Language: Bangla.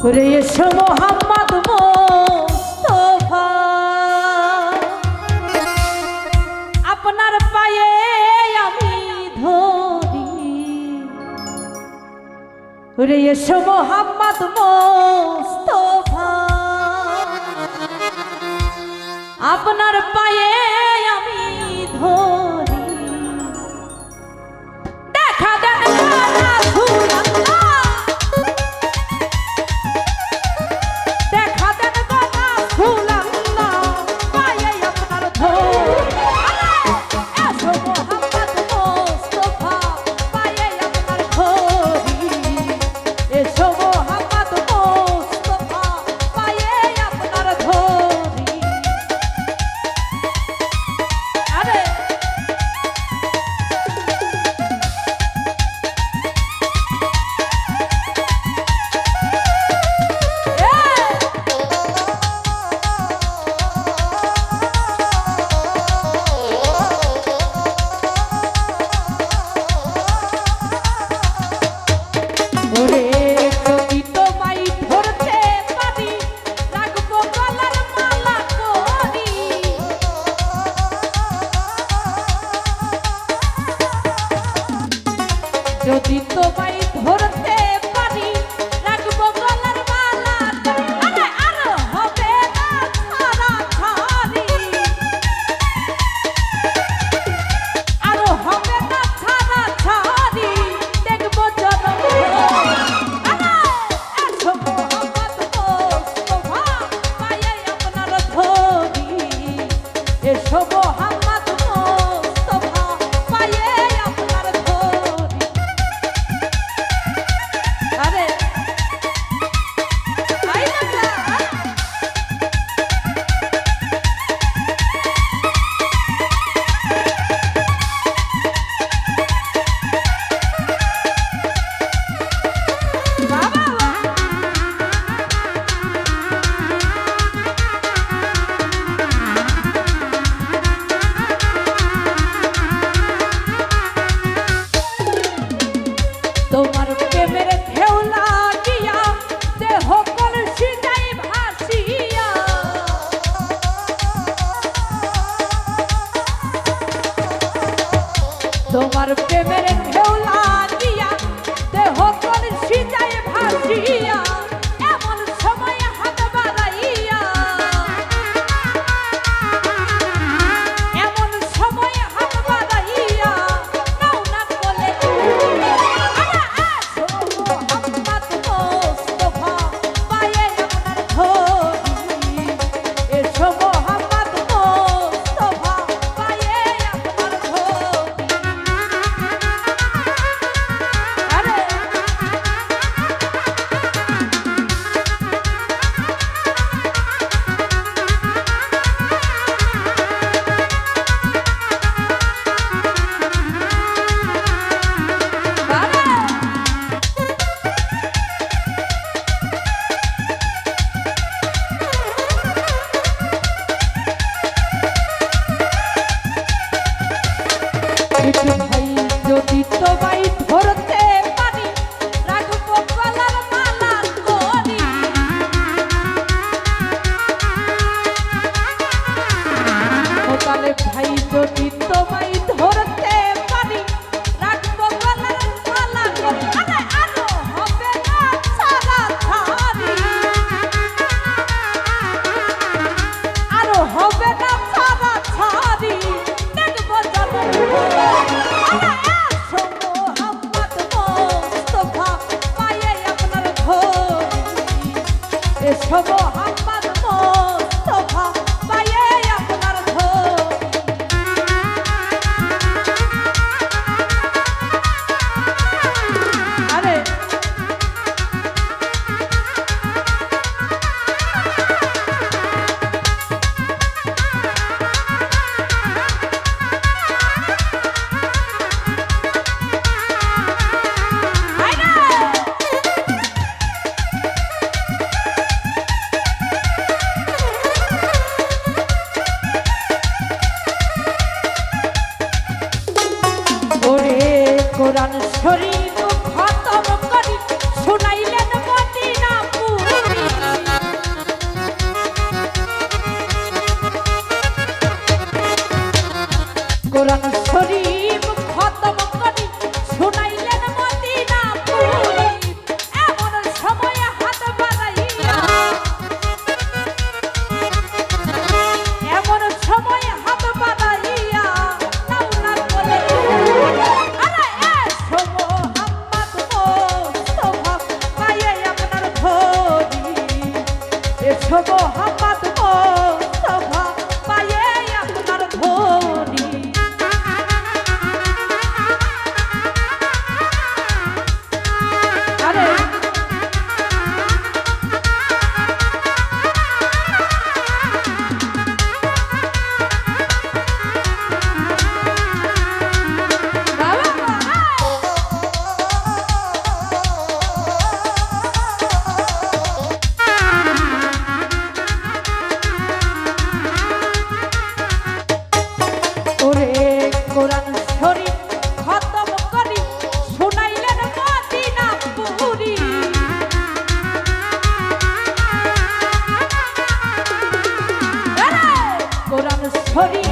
ওরে এসো মোহাম্মদ মুস্তাফা আপনার পায়ে আমি ধরি ওরে এসো মোহাম্মদ মুস্তাফা আপনার পায়ে আমি ধরি দেখা দেন রাসূলুল্লাহ দেখা দেন রাসূলুল্লাহ পায়ে আপনার ধরি এসো মোহাম্মদ মুস্তাফা পায়ে আপনার ধরি এসো মোহাম্মদ মুস্তাফা পায়ে আপনার ধরি আরে ওরে যদি তোমায় ধরতে পারি রাখবো গলার মালা করি যদি তোমায় ধরতে পারি রাখবো গলার মালা আরে আর হবে না ছাড়া ছাড়ি আর হবে না ছাড়া ছাড়ি দেখবো জনম এসো মোহাম্মদ মুস্তাফা পায়ে আপনার ধরি এসো মোহাম্মদ মুস্তাফা পায়ে আপনার ধরি আরে আই না বাবা তোমার প্রেমের ঢেউ লাগিয়া দেহ কলসি যাই ভাসিয়া তোমার প্রেমের ঢেউ লাগিয়া দেহ কলসি যাই ভাসিয়া এমন সময় হাত বাড়াইয়া এমন সময় হাত বাড়াইয়া নাও না বলে মোহাম্মদ মুস্তাফা পায়ে আপনার ধরি এসো মোহাম্মদ মুস্তাফা পায়ে আপনার ধরি আরে ভাই যদি তোমায় ধরতে পারি রাখবো গলার মালা করি ও তাহলে ভাই যদি তোমায় ধরতে পারি রাখবো গলার মালা করি আরে আরো হবে না ছাড়া ছাড়ি আরো হবে না ছাড়া ছাড়ি দেখবো জনম এসো মোহাম্মদ মুস্তাফা পায়ে আপনার ধরি এসো মোহাম্মদ মুস্তাফা পায়ে আপনার ধরি আরে কোরআন শরীফ খতম করি শুনাইলেন মদিনাপুর ছড়ি